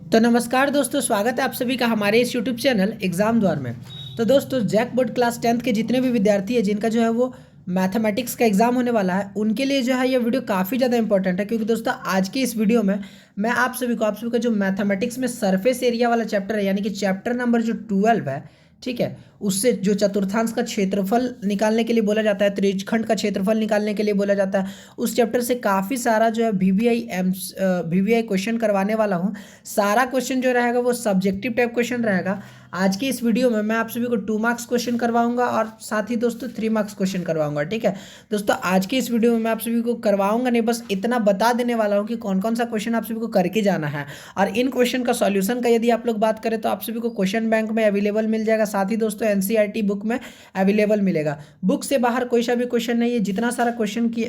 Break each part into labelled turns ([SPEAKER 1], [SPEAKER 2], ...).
[SPEAKER 1] तो नमस्कार दोस्तों, स्वागत है आप सभी का हमारे इस यूट्यूब चैनल एग्जाम द्वार में। तो दोस्तों, जैक बोर्ड क्लास 10th के जितने भी विद्यार्थी हैं जिनका जो है वो मैथमेटिक्स का एग्जाम होने वाला है, उनके लिए जो है ये वीडियो काफ़ी ज़्यादा इंपॉर्टेंट है। क्योंकि दोस्तों आज की इस वीडियो में मैं आप सभी का जो मैथमेटिक्स में सरफेस एरिया वाला चैप्टर है, यानी कि चैप्टर नंबर जो 12 है, ठीक है, उससे जो चतुर्थांश का क्षेत्रफल निकालने के लिए बोला जाता है, त्रिज्यखंड का क्षेत्रफल निकालने के लिए बोला जाता है, उस चैप्टर से काफ़ी सारा जो है वीवीआई क्वेश्चन करवाने वाला हूँ। सारा क्वेश्चन जो रहेगा वो सब्जेक्टिव टाइप क्वेश्चन रहेगा। आज की इस वीडियो में मैं आप सभी को 2 मार्क्स क्वेश्चन करवाऊंगा और साथ ही दोस्तों 3 मार्क्स क्वेश्चन करवाऊंगा। ठीक है दोस्तों, आज की इस वीडियो में मैं आप सभी को करवाऊंगा नहीं, बस इतना बता देने वाला हूँ कि कौन कौन सा क्वेश्चन आप सभी को करके जाना है। और इन क्वेश्चन का सॉल्यूशन का यदि आप लोग बात करें तो आप सभी को क्वेश्चन बैंक में अवेलेबल मिल जाएगा, साथ ही दोस्तों एनसीईआरटी बुक में अवेलेबल मिलेगा। बुक से बाहर कोई सा भी क्वेश्चन नहीं है। जितना सारा क्वेश्चन की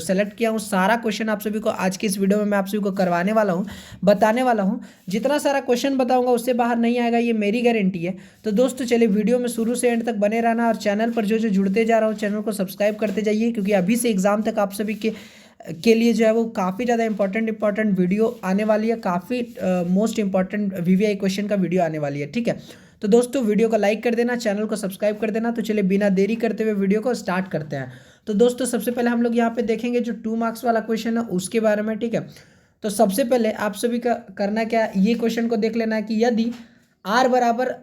[SPEAKER 1] सेलेक्ट किया हूँ, सारा क्वेश्चन आप सभी को आज की इस वीडियो में मैं आप सभी को करवाने वाला हूँ, बताने वाला हूँ। जितना सारा क्वेश्चन बताऊंगा उससे बाहर नहीं आएगा, ये मेरी गारंटी है। तो दोस्तों चलिए वीडियो में शुरू से एंड तक बने रहना, और चैनल पर जो जो जुड़ते जा रहा हूँ चैनल को सब्सक्राइब करते जाइए, क्योंकि अभी से एग्जाम तक आप सभी के लिए जो है वो काफ़ी ज़्यादा इंपॉर्टेंट वीडियो आने वाली है। काफ़ी मोस्ट इंपॉर्टेंट वीवीआई क्वेश्चन का वीडियो आने वाली है। ठीक है, तो दोस्तों वीडियो को लाइक कर देना, चैनल को सब्सक्राइब कर देना। तो चलिए बिना देरी करते हुए वीडियो को स्टार्ट करते हैं। तो दोस्तों सबसे पहले हम लोग यहाँ पे देखेंगे जो 2 मार्क्स वाला क्वेश्चन है उसके बारे में। ठीक है, तो सबसे पहले आप सभी का करना क्या, ये क्वेश्चन को देख लेना है कि यदि r बराबर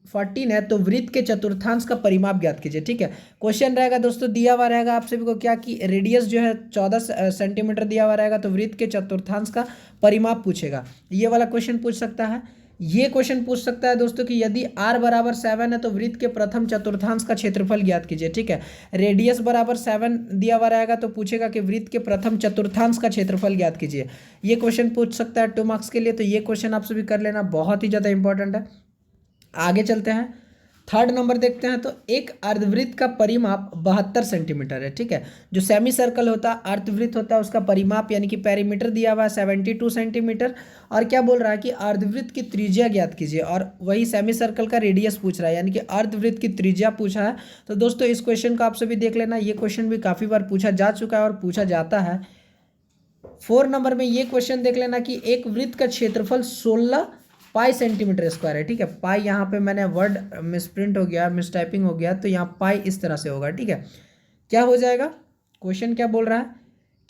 [SPEAKER 1] 14 है तो वृत्त के चतुर्थांश का परिमाप ज्ञात कीजिए। ठीक है, क्वेश्चन रहेगा दोस्तों दिया हुआ रहेगा आप सभी को क्या कि रेडियस जो है 14 सेंटीमीटर दिया हुआ रहेगा, तो वृत्त के चतुर्थांश का परिमाप पूछेगा। ये वाला क्वेश्चन पूछ सकता है। ये क्वेश्चन पूछ सकता है दोस्तों कि यदि r बराबर 7 है तो वृत्त के प्रथम चतुर्थांश का क्षेत्रफल ज्ञात कीजिए। ठीक है, रेडियस बराबर 7 दिया हुआ रहेगा तो पूछेगा कि वृत्त के प्रथम चतुर्थांश का क्षेत्रफल ज्ञात कीजिए। ये क्वेश्चन पूछ सकता है 2 मार्क्स के लिए। तो ये क्वेश्चन आप सभी कर लेना, बहुत ही ज़्यादा इंपॉर्टेंट है। आगे चलते हैं, थर्ड नंबर देखते हैं। तो एक अर्धवृत्त का परिमाप 72 सेंटीमीटर है। ठीक है, जो सेमी सर्कल होता है, अर्धवृत्त होता है, उसका परिमाप यानी कि पेरीमीटर दिया हुआ है 72 सेंटीमीटर। और क्या बोल रहा है कि अर्धवृत्त की त्रिज्या ज्ञात कीजिए, और वही सेमी सर्कल का रेडियस पूछ रहा है, यानी कि अर्धवृत्त की त्रिज्या पूछा है। तो दोस्तों इस क्वेश्चन को आप सभी देख लेना, ये क्वेश्चन भी काफ़ी बार पूछा जा चुका है और पूछा जाता है। 4 नंबर में ये क्वेश्चन देख लेना कि एक वृत्त का क्षेत्रफल 16 पाई सेंटीमीटर स्क्वायर है। ठीक है, पाई यहाँ पे मैंने वर्ड मिसप्रिंट हो गया, मिस टाइपिंग हो गया, तो यहाँ पाई इस तरह से होगा। ठीक है, क्या हो जाएगा, क्वेश्चन क्या बोल रहा है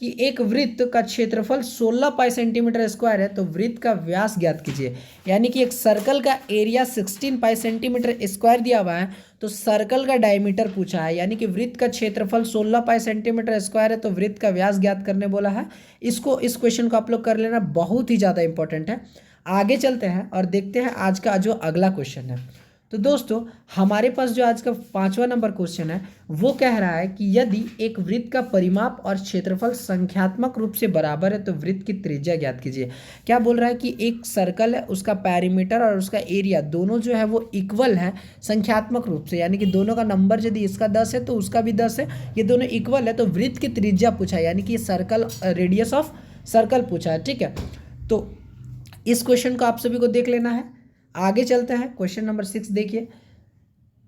[SPEAKER 1] कि एक वृत्त का क्षेत्रफल 16 पाई सेंटीमीटर स्क्वायर है, तो वृत्त का व्यास ज्ञात कीजिए। यानी कि एक सर्कल का एरिया 16 पाई सेंटीमीटर स्क्वायर दिया हुआ है, तो सर्कल का डायमीटर पूछा है, यानी कि वृत्त का क्षेत्रफल 16 पाई सेंटीमीटर स्क्वायर है, तो वृत्त का व्यास ज्ञात करने बोला है। इस क्वेश्चन को आप लोग कर लेना, बहुत ही ज़्यादा इंपॉर्टेंट है। आगे चलते हैं और देखते हैं आज का जो अगला क्वेश्चन है। तो दोस्तों हमारे पास जो आज का 5वां नंबर क्वेश्चन है वो कह रहा है कि यदि एक वृत्त का परिमाप और क्षेत्रफल संख्यात्मक रूप से बराबर है तो वृत्त की त्रिज्या ज्ञात कीजिए। क्या बोल रहा है कि एक सर्कल है, उसका पैरीमीटर और उसका एरिया दोनों जो है वो इक्वल है संख्यात्मक रूप से, यानी कि दोनों का नंबर यदि इसका 10 है तो उसका भी 10 है, ये दोनों इक्वल है, तो वृत्त की त्रिज्या पूछा है, यानी कि सर्कल रेडियस ऑफ सर्कल पूछा है। ठीक है, तो इस क्वेश्चन को आप सभी को देख लेना है। आगे चलते हैं, क्वेश्चन नंबर 6 देखिए,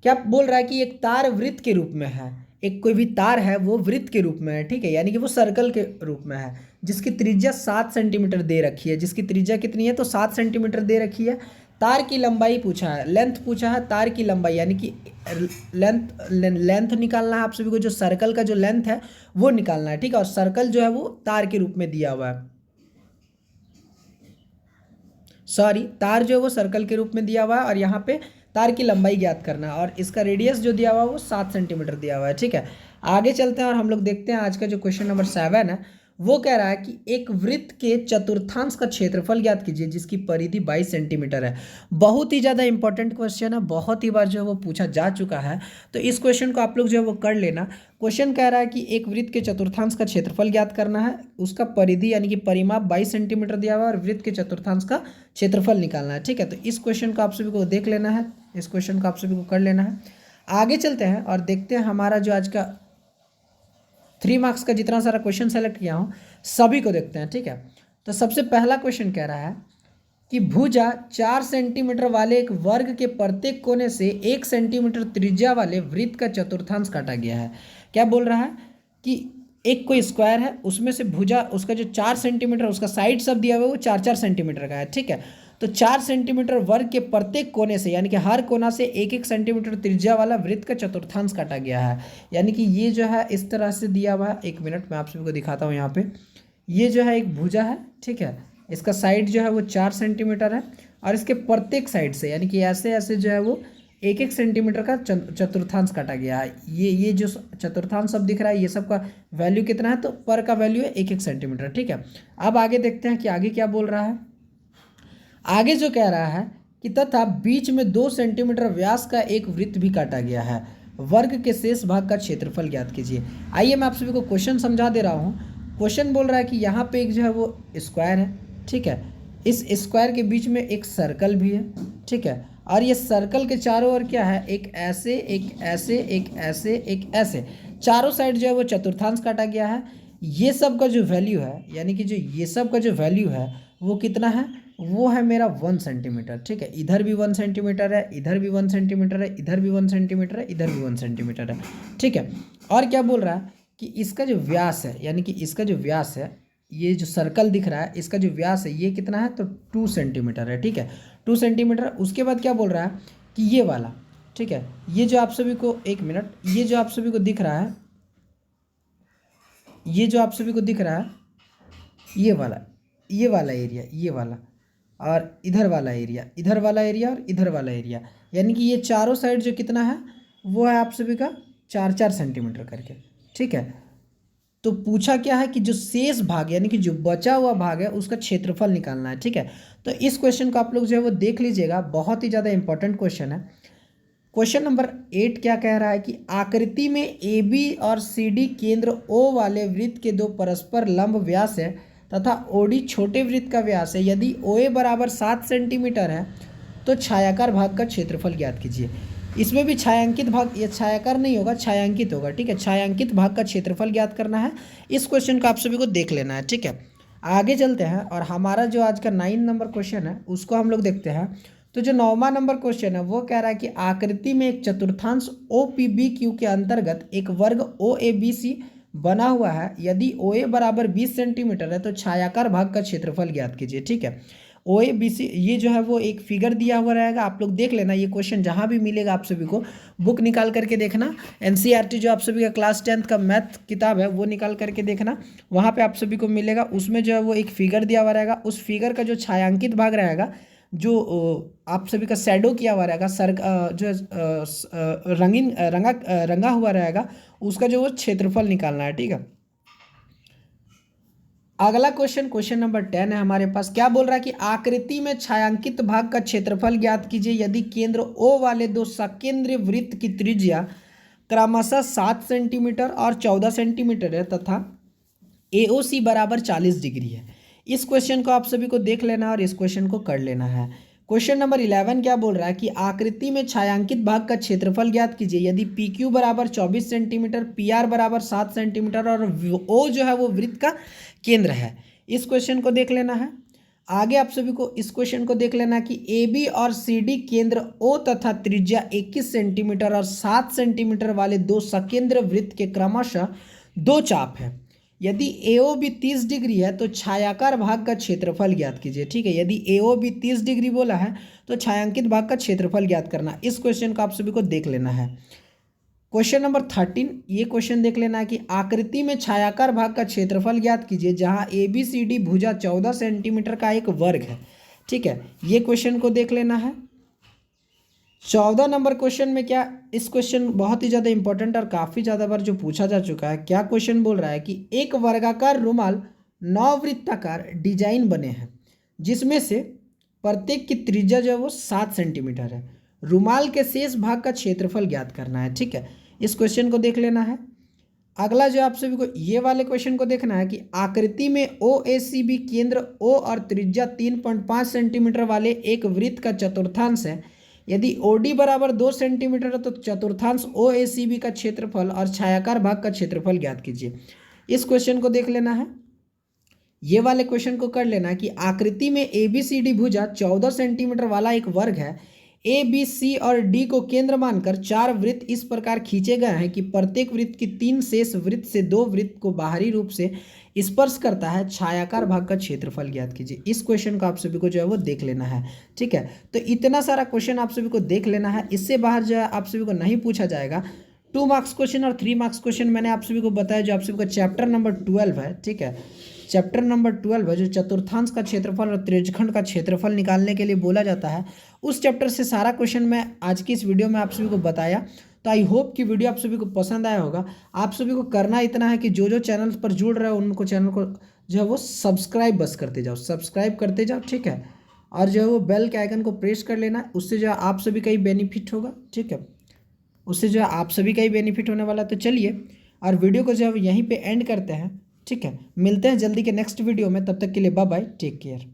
[SPEAKER 1] क्या बोल रहा है कि एक तार वृत्त के रूप में है। एक कोई भी तार है वो वृत्त के रूप में है। ठीक है, यानी कि वो सर्कल के रूप में है, जिसकी त्रिज्या 7 सेंटीमीटर दे रखी है। जिसकी त्रिज्या कितनी है, तो 7 सेंटीमीटर दे रखी है। तार की लंबाई पूछा है, लेंथ पूछा है, तार की लंबाई यानी कि लेंथ निकालना है आप सभी को, जो सर्कल का जो लेंथ है वो निकालना है। ठीक है, और सर्कल जो है वो तार के रूप में दिया हुआ है, सॉरी तार जो है वो सर्कल के रूप में दिया हुआ है, और यहाँ पे तार की लंबाई ज्ञात करना है, और इसका रेडियस जो दिया हुआ है वो 7 सेंटीमीटर दिया हुआ है। ठीक है, आगे चलते हैं और हम लोग देखते हैं आज का जो क्वेश्चन नंबर 7 है वो कह रहा है कि एक वृत्त के चतुर्थांश का क्षेत्रफल ज्ञात कीजिए जिसकी परिधि 22 सेंटीमीटर है। बहुत ही ज़्यादा इंपॉर्टेंट क्वेश्चन है, बहुत ही बार जो है वो पूछा जा चुका है, तो इस क्वेश्चन को आप लोग जो है वो कर लेना। क्वेश्चन कह रहा है कि एक वृत्त के चतुर्थांश का क्षेत्रफल ज्ञात करना है, उसका परिधि यानी कि परिमाप 22 सेंटीमीटर दिया हुआ है, और वृत्त के चतुर्थांश का क्षेत्रफल निकालना है। ठीक है, तो इस क्वेश्चन को आप सभी को देख लेना है, इस क्वेश्चन को आप सभी को कर लेना है। आगे चलते हैं और देखते हैं हमारा जो आज का 3 मार्क्स का जितना सारा क्वेश्चन सेलेक्ट किया हूँ सभी को देखते हैं। ठीक है, तो सबसे पहला क्वेश्चन कह रहा है कि भुजा 4 सेंटीमीटर वाले एक वर्ग के प्रत्येक कोने से 1 सेंटीमीटर त्रिज्या वाले वृत्त का चतुर्थांश काटा गया है। क्या बोल रहा है कि एक कोई स्क्वायर है, उसमें से भुजा उसका जो 4 सेंटीमीटर उसका साइड सब दिया हुआ है वो 4-4 सेंटीमीटर का है। ठीक है, तो 4 सेंटीमीटर वर्ग के प्रत्येक कोने से यानी कि हर कोना से 1-1 सेंटीमीटर त्रिज्या वाला वृत्त का चतुर्थांश काटा गया है। यानी कि ये जो है इस तरह से दिया हुआ है। 1 मिनट मैं आप सभी को दिखाता हूँ। यहाँ पे ये जो है एक भुजा है, ठीक है, इसका साइड जो है वो 4 सेंटीमीटर है और इसके प्रत्येक साइड से यानी कि ऐसे ऐसे जो है वो 1-1 सेंटीमीटर का चतुर्थांश काटा गया है। ये जो चतुर्थांश सब दिख रहा है ये सब का वैल्यू कितना है, तो पर का वैल्यू है 1-1 सेंटीमीटर, ठीक है। अब आगे देखते हैं कि आगे क्या बोल रहा है। आगे जो कह रहा है कि तथा बीच में 2 सेंटीमीटर व्यास का एक वृत्त भी काटा गया है, वर्ग के शेष भाग का क्षेत्रफल ज्ञात कीजिए। आइए मैं आप सभी को क्वेश्चन समझा दे रहा हूँ। क्वेश्चन बोल रहा है कि यहाँ पे एक जो है वो स्क्वायर है, ठीक है, इस स्क्वायर के बीच में एक सर्कल भी है, ठीक है, और ये सर्कल के चारों ओर क्या है, एक ऐसे एक ऐसे एक ऐसे एक ऐसे, चारों साइड जो है वो चतुर्थांश काटा गया है। ये सब का जो वैल्यू है यानी कि जो ये सब का जो वैल्यू है वो कितना है, वो है मेरा 1 सेंटीमीटर, ठीक है। इधर भी 1 सेंटीमीटर है, इधर भी 1 सेंटीमीटर है, इधर भी 1 सेंटीमीटर है, इधर भी 1 सेंटीमीटर है, ठीक है। और क्या बोल रहा है कि इसका जो व्यास है यानी कि इसका जो व्यास है, ये जो सर्कल दिख रहा है इसका जो व्यास है ये कितना है, तो 2 सेंटीमीटर है, ठीक है, 2 सेंटीमीटर। उसके बाद क्या बोल रहा है कि ये वाला, ठीक है, ये जो आप सभी को 1 मिनट, ये जो आप सभी को दिख रहा है, ये जो आप सभी को दिख रहा है ये वाला एरिया, ये वाला और इधर वाला एरिया, इधर वाला एरिया और इधर वाला एरिया, यानी कि ये चारों साइड जो कितना है वो है आप सभी का 4-4 सेंटीमीटर करके, ठीक है। तो पूछा क्या है कि जो शेष भाग यानी कि जो बचा हुआ भाग है उसका क्षेत्रफल निकालना है, ठीक है। तो इस क्वेश्चन को आप लोग जो है वो देख लीजिएगा, बहुत ही ज़्यादा इंपॉर्टेंट क्वेश्चन है। क्वेश्चन नंबर 8 क्या कह रहा है कि आकृति में ए बी और सी डी केंद्र ओ वाले वृत्त के दो परस्पर लंब व्यास है तथा ओ डी छोटे वृत्त का व्यास है। यदि ओ ए बराबर 7 सेंटीमीटर है तो छायाकार भाग का क्षेत्रफल ज्ञात कीजिए। इसमें भी छायांकित भाग, ये छायाकार नहीं होगा, छायांकित होगा, ठीक है। छायांकित भाग का क्षेत्रफल ज्ञात करना है। इस क्वेश्चन को आप सभी को देख लेना है, ठीक है। आगे चलते हैं और हमारा जो आज का 9 नंबर क्वेश्चन है उसको हम लोग देखते हैं। तो जो 9वां नंबर क्वेश्चन है वो कह रहा है कि आकृति में एक चतुर्थांश ओ पी बी क्यू के अंतर्गत एक वर्ग ओ ए बी सी बना हुआ है। यदि ओ ए बराबर 20 सेंटीमीटर है तो छायाकार भाग का क्षेत्रफल ज्ञात कीजिए, ठीक है। ओ ए बी सी ये जो है वो एक फिगर दिया हुआ रहेगा, आप लोग देख लेना। ये क्वेश्चन जहाँ भी मिलेगा आप सभी को बुक निकाल करके देखना, एनसीईआरटी जो आप सभी का क्लास 10th का मैथ किताब है वो निकाल करके देखना, वहाँ पे आप सभी को मिलेगा। उसमें जो है वो एक फिगर दिया हुआ रहेगा, उस फिगर का जो छायांकित भाग रहेगा, जो आप सभी का शैडो किया हुआ रहेगा, जो रंगीन रंगा हुआ रहेगा, उसका जो वो क्षेत्रफल निकालना है, ठीक है। अगला क्वेश्चन, क्वेश्चन नंबर 10 है हमारे पास। क्या बोल रहा है कि आकृति में छायांकित भाग का क्षेत्रफल ज्ञात कीजिए यदि केंद्र O वाले दो सकेंद्रीय वृत्त की त्रिज्या क्रमशः 7 सेंटीमीटर और 14 सेंटीमीटर है तथा AOC बराबर 40 डिग्री है। इस क्वेश्चन को आप सभी को देख लेना और इस क्वेश्चन को कर लेना है। क्वेश्चन नंबर 11 क्या बोल रहा है कि आकृति में छायांकित भाग का क्षेत्रफल ज्ञात कीजिए यदि PQ बराबर 24 सेंटीमीटर, PR बराबर 7 सेंटीमीटर और O जो है वो वृत्त का केंद्र है। इस क्वेश्चन को देख लेना है। आगे आप सभी को इस क्वेश्चन को देख लेना कि AB और CD केंद्र O तथा त्रिज्या 21 सेंटीमीटर और 7 सेंटीमीटर वाले दो सकेंद्र वृत्त के क्रमशः दो चाप है। यदि AOB 30 डिग्री है तो छायाकार भाग का क्षेत्रफल ज्ञात कीजिए, ठीक है। यदि AOB 30 डिग्री बोला है तो छायांकित भाग का क्षेत्रफल ज्ञात करना। इस क्वेश्चन को आप सभी को देख लेना है। क्वेश्चन नंबर 13, ये क्वेश्चन देख लेना है कि आकृति में छायाकार भाग का क्षेत्रफल ज्ञात कीजिए जहां ABCD भुजा 14 सेंटीमीटर का एक वर्ग है, ठीक है। ये क्वेश्चन को देख लेना है। 14 नंबर क्वेश्चन में क्या, इस क्वेश्चन बहुत ही ज़्यादा इंपॉर्टेंट और काफ़ी ज़्यादा बार जो पूछा जा चुका है। क्या क्वेश्चन बोल रहा है कि एक वर्गाकार रुमाल 9 वृत्ताकार डिजाइन बने हैं जिसमें से प्रत्येक की त्रिज्या जो है वो 7 सेंटीमीटर है। रुमाल के शेष भाग का क्षेत्रफल ज्ञात करना है, ठीक है। इस क्वेश्चन को देख लेना है। अगला जो आप सभी को ये वाले क्वेश्चन को देखना है कि आकृति में OACB केंद्र O और त्रिज्या 3.5 सेंटीमीटर वाले एक वृत्त का चतुर्थांश है। यदि OD बराबर 2 सेंटीमीटर है तो चतुर्थांश OACB का क्षेत्रफल और छायाकार भाग का क्षेत्रफल ज्ञात कीजिए। इस क्वेश्चन को देख लेना है। ये वाले क्वेश्चन को कर लेना कि आकृति में ABCD भुजा 14 सेंटीमीटर वाला एक वर्ग है। A, B, C और D को केंद्र मानकर 4 वृत्त इस प्रकार खींचे गए हैं कि प्रत्येक वृत्त की 3 शेष वृत्त से 2 वृत्त को बाहरी रूप से स्पर्श करता है छायाकार भाग का क्षेत्रफल ज्ञात कीजिए। इस क्वेश्चन को आप सभी को जो है वो देख लेना है, ठीक है। तो इतना सारा क्वेश्चन आप सभी को देख लेना है, इससे बाहर जो है आप सभी को नहीं पूछा जाएगा। 2 मार्क्स क्वेश्चन और 3 मार्क्स क्वेश्चन मैंने आप सभी को बताया, जो आप सभी को चैप्टर नंबर 12 है, ठीक है। चैप्टर नंबर 12 है, जो चतुर्थांश का क्षेत्रफल और त्रिज्यखंड का क्षेत्रफल निकालने के लिए बोला जाता है, उस चैप्टर से सारा क्वेश्चन मैं आज की इस वीडियो में आप सभी को बताया। तो आई होप कि वीडियो आप सभी को पसंद आया होगा। आप सभी को करना इतना है कि जो जो चैनल पर जुड़ रहे हो उनको चैनल को जो है वो सब्सक्राइब बस करते जाओ, सब्सक्राइब करते जाओ, ठीक है। और जो है वो बेल के आइकन को प्रेस कर लेना, उससे जो है आप सभी का ही बेनिफिट होगा, ठीक है। उससे जो है आप सभी का ही बेनिफिट होने वाला है। तो चलिए और वीडियो को जो है यहीं पे एंड करते हैं, ठीक है। मिलते हैं जल्दी के नेक्स्ट वीडियो में, तब तक के लिए बाय बाय, टेक केयर।